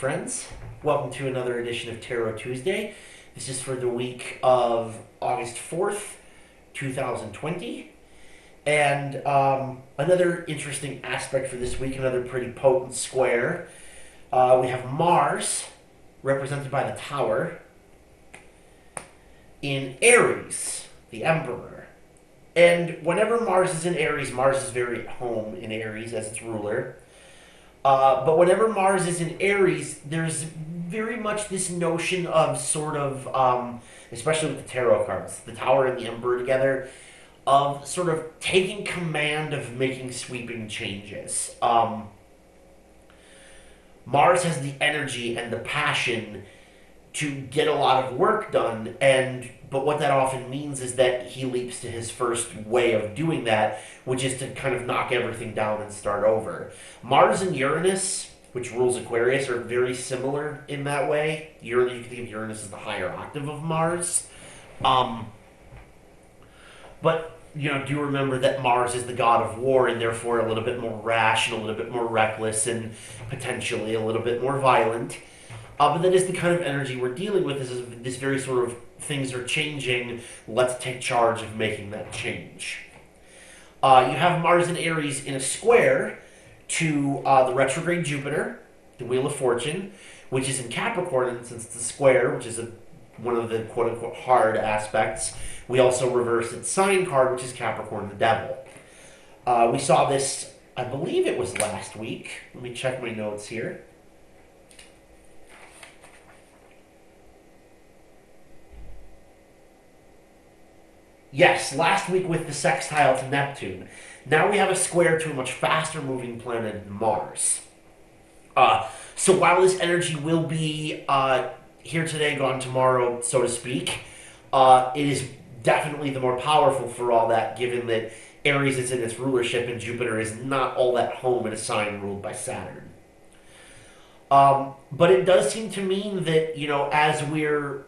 friends. Welcome to another edition of Tarot Tuesday. This is for the week of August 4th, 2020. And another interesting aspect for this week, another pretty potent square. We have Mars, represented by the Tower, in Aries, the Emperor. And whenever Mars is in Aries, Mars is very at home in Aries as its ruler. But whenever Mars is in Aries, there's very much this notion of sort of, especially with the tarot cards, the Tower and the Emperor together, of sort of taking command of making sweeping changes. Mars has the energy and the passion to get a lot of work done, but what that often means is that he leaps to his first way of doing that, which is to kind of knock everything down and start over. Mars and Uranus, which rules Aquarius, are very similar in that way. You can think of Uranus as the higher octave of Mars. But do remember that Mars is the god of war and therefore a little bit more rash and a little bit more reckless and potentially a little bit more violent. But that is the kind of energy we're dealing with. This very sort of things are changing. Let's take charge of making that change. You have Mars and Aries in a square to the retrograde Jupiter, the Wheel of Fortune, which is in Capricorn, and since it's a square, which is one of the quote-unquote hard aspects, we also reverse its sign card, which is Capricorn, the Devil. We saw this, I believe it was last week. Let me check my notes here. Yes, last week with the sextile to Neptune. Now we have a square to a much faster moving planet, Mars. So while this energy will be here today, gone tomorrow, so to speak, it is definitely the more powerful for all that, given that Aries is in its rulership and Jupiter is not all that home in a sign ruled by Saturn. But it does seem to mean that, as we're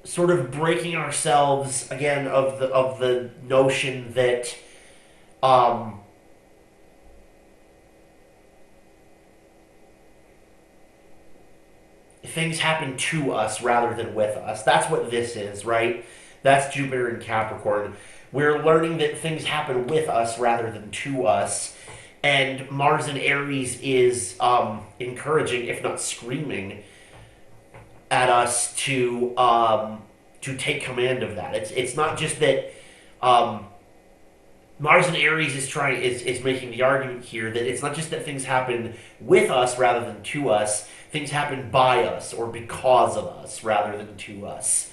sort of breaking ourselves again of the notion that things happen to us rather than with us. That's what this is, right? That's Jupiter in Capricorn. We're learning that things happen with us rather than to us. And Mars in Aries is encouraging, if not screaming, at us to take command of that. It's not just that Mars in Aries is making the argument here that it's not just that things happen with us rather than to us. Things happen by us or because of us rather than to us.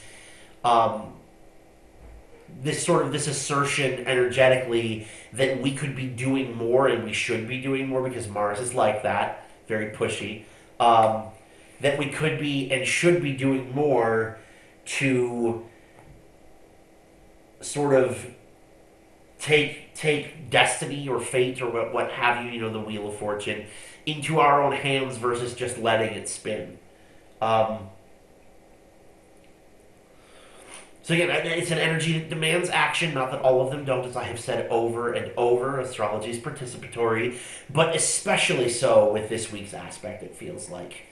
This assertion energetically that we could be doing more and we should be doing more because Mars is like that, very pushy. That we could be and should be doing more to sort of take destiny or fate or what have you, the Wheel of Fortune, into our own hands versus just letting it spin. So again, it's an energy that demands action, not that all of them don't, as I have said over and over. Astrology is participatory, but especially so with this week's aspect, it feels like.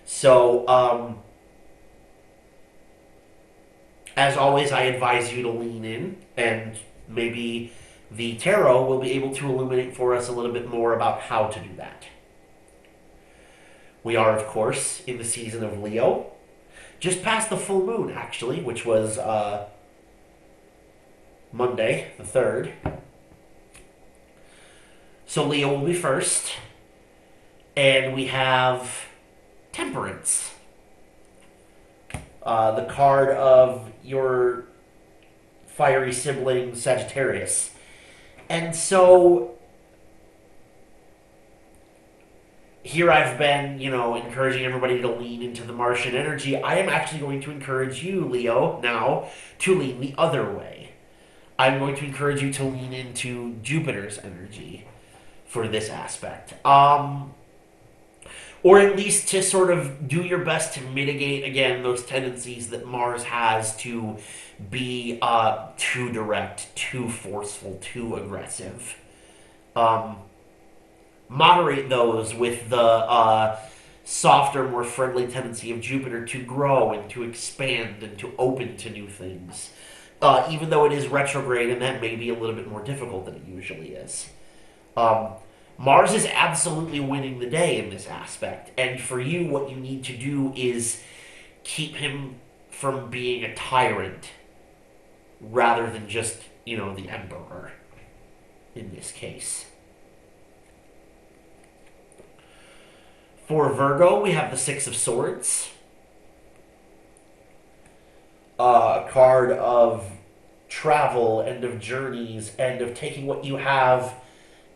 So, as always, I advise you to lean in, and maybe the tarot will be able to illuminate for us a little bit more about how to do that. We are, of course, in the season of Leo. Just past the full moon, actually, which was Monday, the 3rd. So Leo will be first. And we have Temperance. The card of your fiery sibling Sagittarius. And so here I've been, encouraging everybody to lean into the Martian energy. I am actually going to encourage you, Leo, now to lean the other way. I'm going to encourage you to lean into Jupiter's energy for this aspect. Or at least to sort of do your best to mitigate, again, those tendencies that Mars has to be too direct, too forceful, too aggressive. moderate those with the softer, more friendly tendency of Jupiter to grow and to expand and to open to new things. Even though it is retrograde, and that may be a little bit more difficult than it usually is. Um, Mars is absolutely winning the day in this aspect, and for you, what you need to do is keep him from being a tyrant rather than just, the emperor in this case. For Virgo, we have the Six of Swords, a card of travel and of journeys and of taking what you have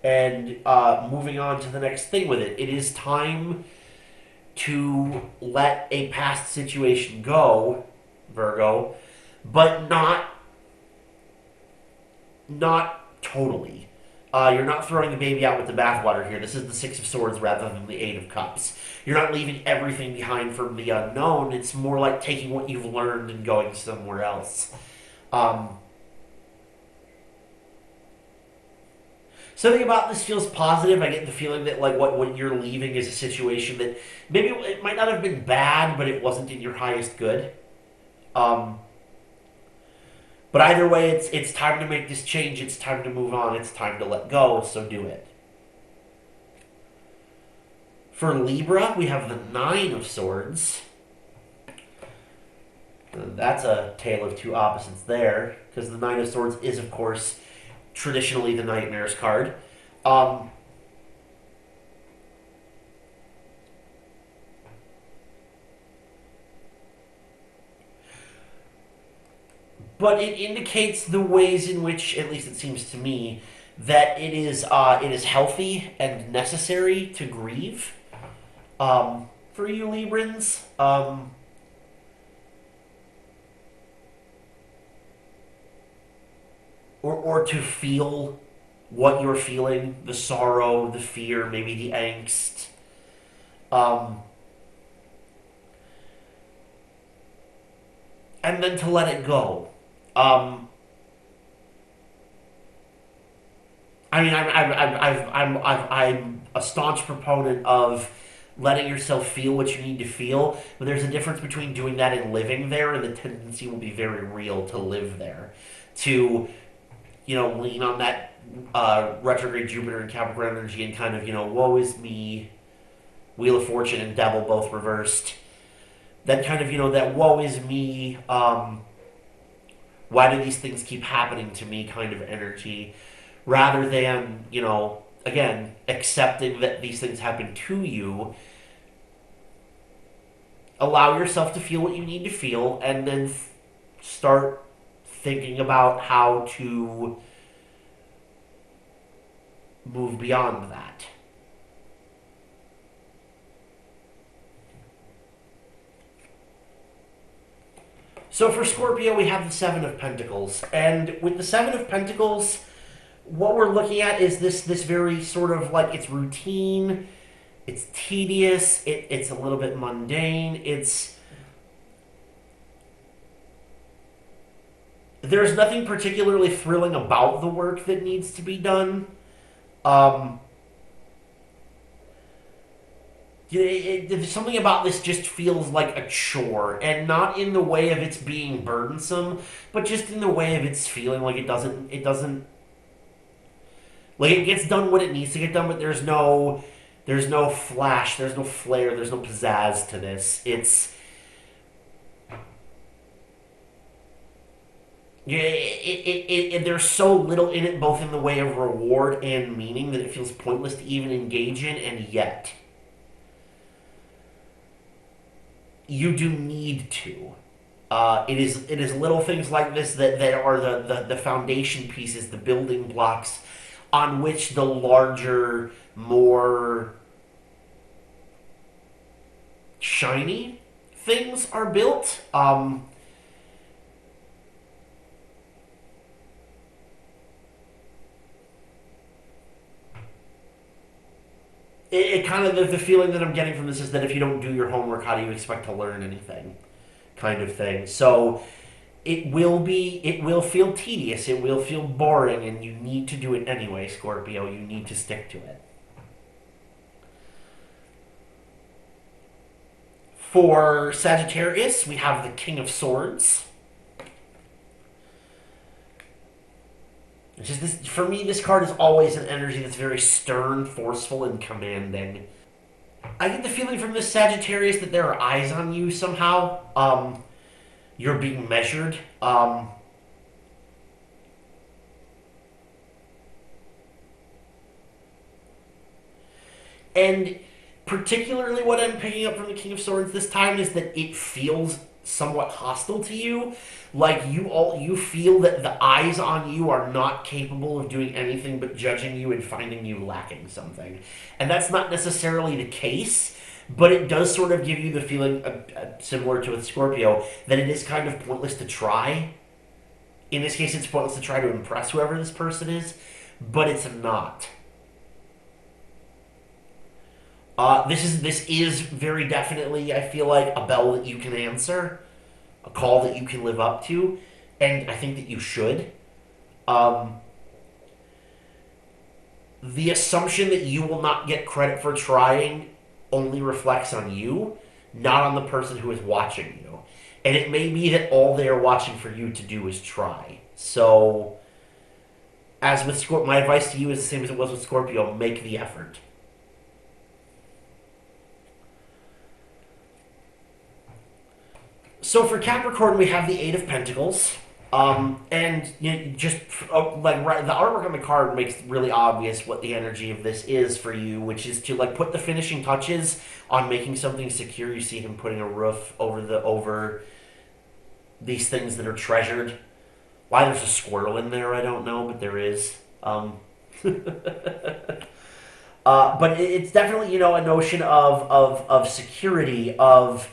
and moving on to the next thing with it. It is time to let a past situation go, Virgo, but not totally. You're not throwing the baby out with the bathwater here. This is the Six of Swords rather than the Eight of Cups. You're not leaving everything behind from the unknown. It's more like taking what you've learned and going somewhere else. Something about this feels positive. I get the feeling that like what you're leaving is a situation that maybe it might not have been bad, but it wasn't in your highest good. Um, but either way, it's time to make this change. It's time to move on. It's time to let go. So do it. For Libra, we have the Nine of Swords. That's a tale of two opposites there, because the Nine of Swords is, of course, traditionally the Nightmares card. Um, but it indicates the ways in which, at least it seems to me, that it is healthy and necessary to grieve. For you Librans, or to feel what you're feeling, the sorrow, the fear, maybe the angst. Um, and then to let it go. Um, I mean, I'm a staunch proponent of letting yourself feel what you need to feel, but there's a difference between doing that and living there, and the tendency will be very real to live there. To, lean on that retrograde Jupiter and Capricorn energy and kind of, woe is me, Wheel of Fortune and Devil both reversed. That kind of, that woe is me, why do these things keep happening to me kind of energy, rather than, again, accepting that these things happen to you. Allow yourself to feel what you need to feel, and then start thinking about how to move beyond that. So for Scorpio, we have the Seven of Pentacles. And with the Seven of Pentacles, what we're looking at is this very sort of like, it's routine, it's tedious, it's a little bit mundane, there's nothing particularly thrilling about the work that needs to be done. Um, Something about this just feels like a chore, and not in the way of its being burdensome, but just in the way of its feeling like it doesn't like it gets done what it needs to get done, but there's no flash, there's no flair, there's no pizzazz to this. There's so little in it, both in the way of reward and meaning, that it feels pointless to even engage in, and yet you do need to. It is little things like this that are the foundation pieces, the building blocks on which the larger, more shiny things are built. It kind of, the feeling that I'm getting from this is that if you don't do your homework, how do you expect to learn anything, kind of thing. So it will feel tedious, it will feel boring, and you need to do it anyway, Scorpio. You need to stick to it. For Sagittarius, we have the King of Swords. It's just this, for me, this card is always an energy that's very stern, forceful, and commanding. I get the feeling from this Sagittarius that there are eyes on you somehow. You're being measured. And particularly what I'm picking up from the King of Swords this time is that it feels somewhat hostile to you. Like you feel that the eyes on you are not capable of doing anything but judging you and finding you lacking something. And that's not necessarily the case, but it does sort of give you the feeling, similar to with Scorpio, that it is kind of pointless to try. In this case, it's pointless to try to impress whoever this person is, but it's not. This is very definitely, I feel like, a bell that you can answer, a call that you can live up to, and I think that you should. Um, the assumption that you will not get credit for trying only reflects on you, not on the person who is watching you. And it may be that all they are watching for you to do is try. So, as with Scorpio, my advice to you is the same as it was with Scorpio: make the effort. So for Capricorn, we have the Eight of Pentacles. And you know, just like right, the artwork on the card makes really obvious what the energy of this is for you, which is to like put the finishing touches on making something secure. You see him putting a roof over these things that are treasured. Why there's a squirrel in there, I don't know, but there is. But it's definitely, you know, a notion of security, of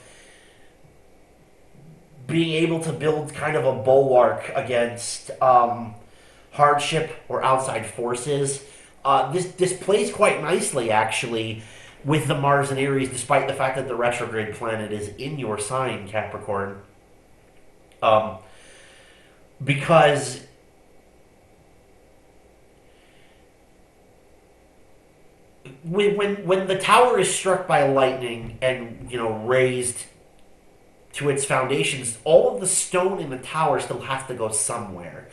being able to build kind of a bulwark against hardship or outside forces. This plays quite nicely, actually, with the Mars and Aries, despite the fact that the retrograde planet is in your sign, Capricorn. Um, because when the tower is struck by lightning and you know raised to its foundations, all of the stone in the tower still has to go somewhere.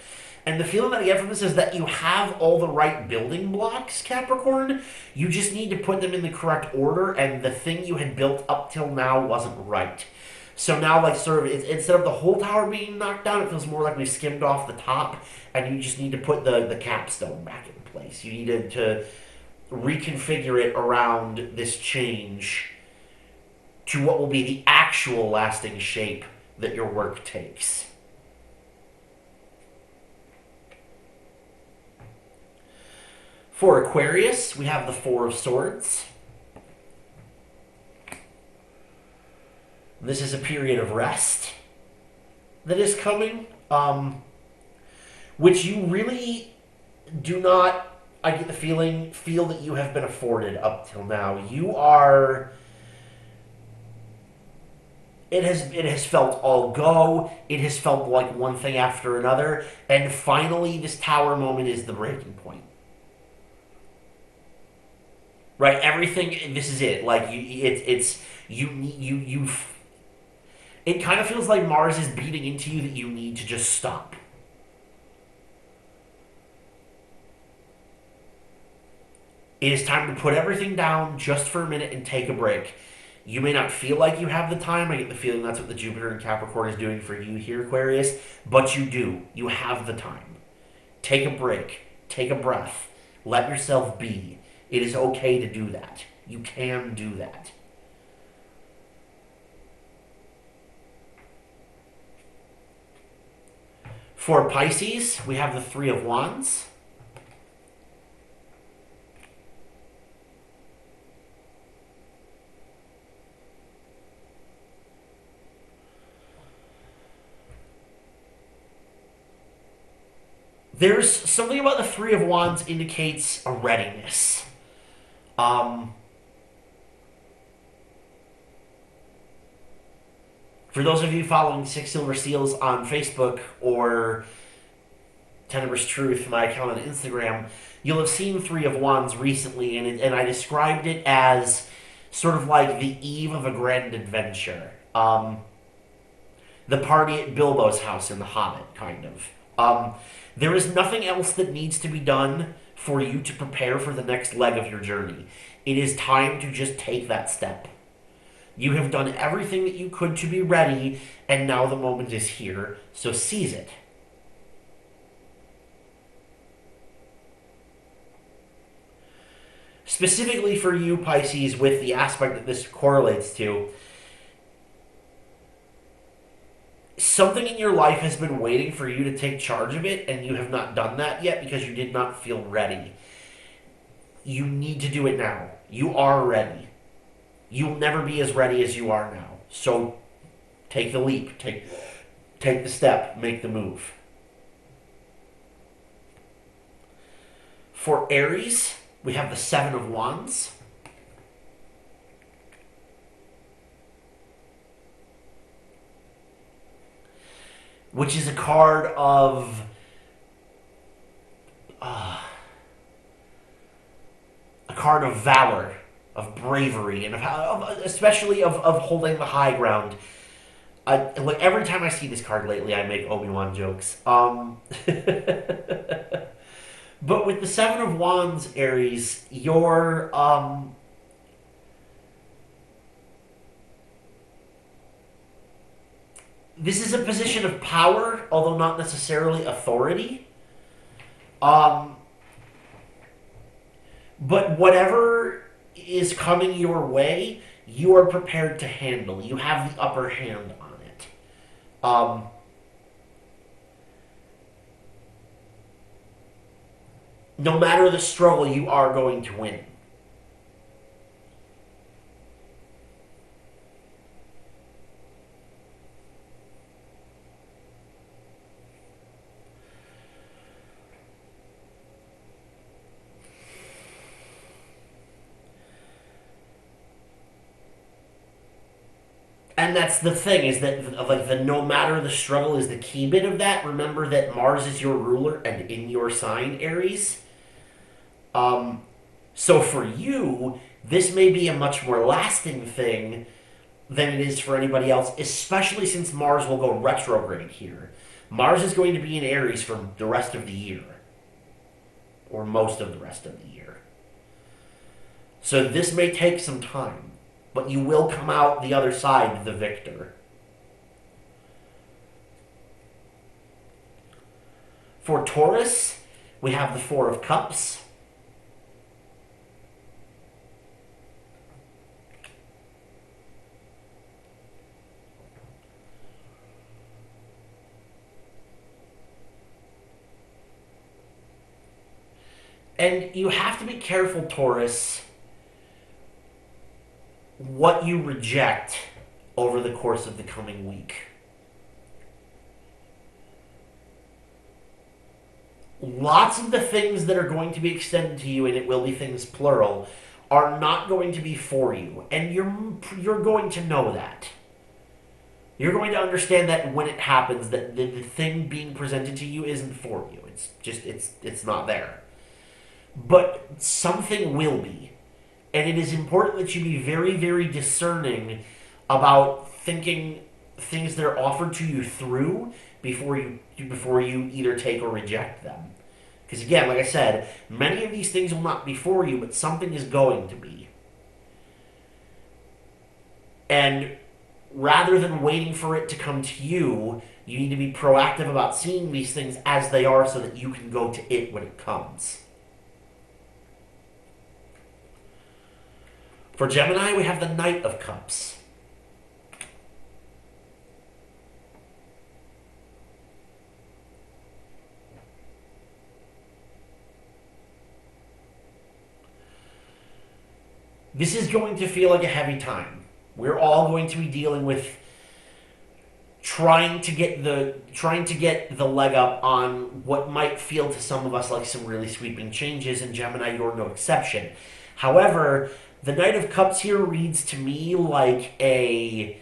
And the feeling that I get from this is that you have all the right building blocks, Capricorn. You just need to put them in the correct order, and the thing you had built up till now wasn't right. So now, like, sort of, instead of the whole tower being knocked down, it feels more like we skimmed off the top, and you just need to put the capstone back in place. You need to reconfigure it around this change to what will be the actual lasting shape that your work takes. For Aquarius, we have the Four of Swords. This is a period of rest that is coming, which you really do not, I get the feeling, feel that you have been afforded up till now. You are... It has felt all go. It has felt like one thing after another, and finally, this tower moment is the breaking point. Right? Everything. This is it. Like it's you. It kind of feels like Mars is beating into you that you need to just stop. It is time to put everything down just for a minute and take a break. You may not feel like you have the time. I get the feeling that's what the Jupiter in Capricorn is doing for you here, Aquarius. But you do. You have the time. Take a break. Take a breath. Let yourself be. It is okay to do that. You can do that. For Pisces, we have the Three of Wands. There's something about the Three of Wands indicates a readiness. Um, for those of you following Six Silver Seals on Facebook or Tenebrous Truth, my account on Instagram, you'll have seen Three of Wands recently, and I described it as sort of like the eve of a grand adventure. The party at Bilbo's house in The Hobbit, kind of. There is nothing else that needs to be done for you to prepare for the next leg of your journey. It is time to just take that step. You have done everything that you could to be ready, and now the moment is here, so seize it. Specifically for you, Pisces, with the aspect that this correlates to, something in your life has been waiting for you to take charge of it, and you have not done that yet because you did not feel ready. You need to do it now. You are ready. You'll never be as ready as you are now. So take the leap. Take the step. Make the move. For Aries, we have the Seven of Wands. Which is a card of valor, of bravery, and especially of holding the high ground. Like every time I see this card lately, I make Obi-Wan jokes. But with the Seven of Wands, Aries, this is a position of power, although not necessarily authority. But whatever is coming your way, you are prepared to handle. You have the upper hand on it. No matter the struggle, you are going to win. And that's the thing, is that like the no matter the struggle is the key bit of that. Remember that Mars is your ruler and in your sign, Aries. So for you, this may be a much more lasting thing than it is for anybody else, especially since Mars will go retrograde here. Mars is going to be in Aries for the rest of the year, or most of the rest of the year. So this may take some time, but you will come out the other side the victor. For Taurus, we have the Four of Cups. And you have to be careful, Taurus, what you reject over the course of the coming week. Lots of the things that are going to be extended to you, and it will be things plural, are not going to be for you. And you're going to know that. You're going to understand that when it happens, that the thing being presented to you isn't for you. It's just, it's not there. But something will be. And it is important that you be very, very discerning about thinking things that are offered to you through before you either take or reject them. Because again, like I said, many of these things will not be for you, but something is going to be. And rather than waiting for it to come to you, you need to be proactive about seeing these things as they are so that you can go to it when it comes. For Gemini, we have the Knight of Cups. This is going to feel like a heavy time. We're all going to be dealing with trying to get the leg up on what might feel to some of us like some really sweeping changes, and Gemini, you're no exception. However, the Knight of Cups here reads to me like a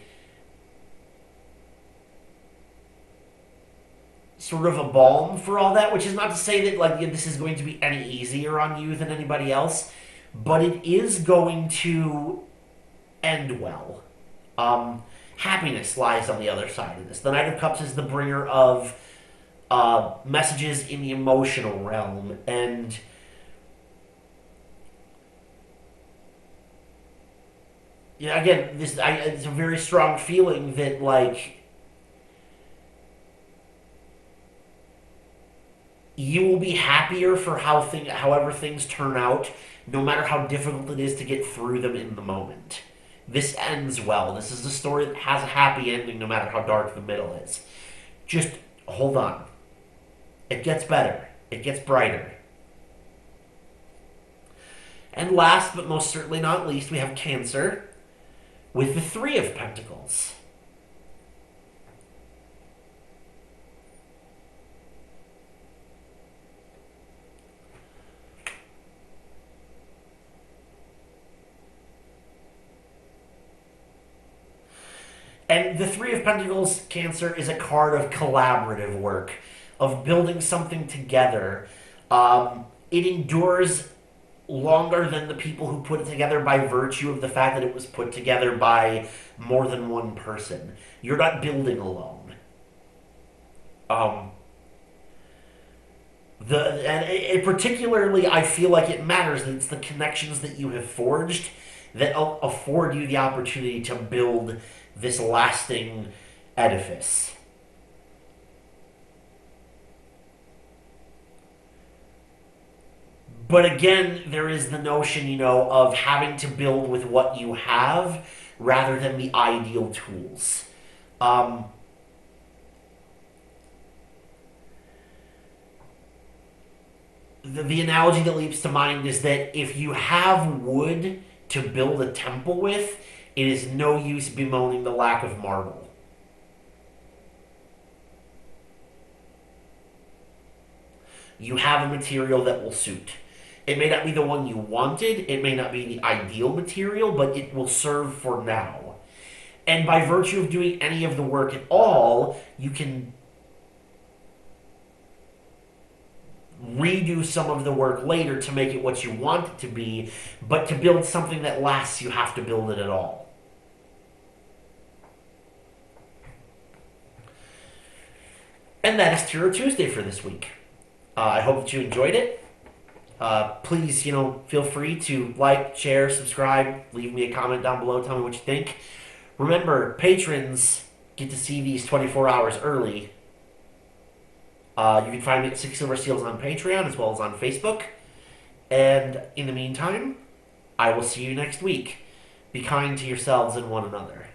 sort of a balm for all that, which is not to say that like this is going to be any easier on you than anybody else, but it is going to end well. Happiness lies on the other side of this. The Knight of Cups is the bringer of messages in the emotional realm, and yeah, again, it's a very strong feeling that like you will be happier for however things turn out, no matter how difficult it is to get through them in the moment. This ends well. This is a story that has a happy ending, no matter how dark the middle is. Just hold on. It gets better. It gets brighter. And last but most certainly not least, we have Cancer with the Three of Pentacles. And the Three of Pentacles, Cancer, is a card of collaborative work, of building something together. It endures longer than the people who put it together by virtue of the fact that it was put together by more than one person. You're not building alone. Um, Particularly, I feel like it matters that it's the connections that you have forged that afford you the opportunity to build this lasting edifice. But again, there is the notion, of having to build with what you have rather than the ideal tools. Um, the analogy that leaps to mind is that if you have wood to build a temple with, it is no use bemoaning the lack of marble. You have a material that will suit. It may not be the one you wanted, it may not be the ideal material, but it will serve for now. And by virtue of doing any of the work at all, you can redo some of the work later to make it what you want it to be, but to build something that lasts, you have to build it at all. And that is Tarot Tuesday for this week. I hope that you enjoyed it. Please, feel free to like, share, subscribe, leave me a comment down below, tell me what you think. Remember, patrons get to see these 24 hours early. You can find me at Six Silver Seals on Patreon as well as on Facebook. And in the meantime, I will see you next week. Be kind to yourselves and one another.